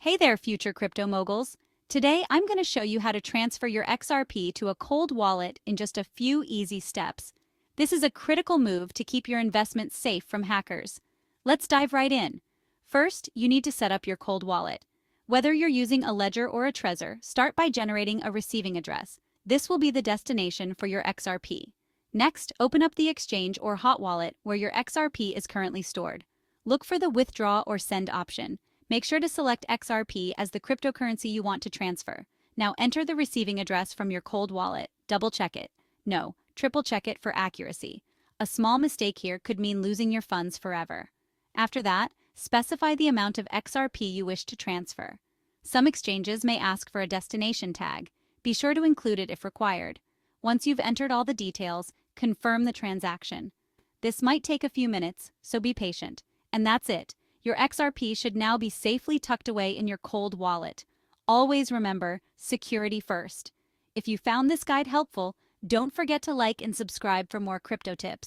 Hey there, future crypto moguls. Today, I'm going to show you how to transfer your XRP to a cold wallet in just a few easy steps. This is a critical move to keep your investments safe from hackers. Let's dive right in. First, you need to set up your cold wallet. Whether you're using a Ledger or a Trezor, start by generating a receiving address. This will be the destination for your XRP. Next, open up the exchange or hot wallet where your XRP is currently stored. Look for the withdraw or send option. Make sure to select XRP as the cryptocurrency you want to transfer. Now enter the receiving address from your cold wallet. Double check it. No, triple check it for accuracy. A small mistake here could mean losing your funds forever. After that, specify the amount of XRP you wish to transfer. Some exchanges may ask for a destination tag. Be sure to include it if required. Once you've entered all the details, confirm the transaction. This might take a few minutes, so be patient. And that's it. Your XRP should now be safely tucked away in your cold wallet. Always remember, security first. If you found this guide helpful, don't forget to like and subscribe for more crypto tips.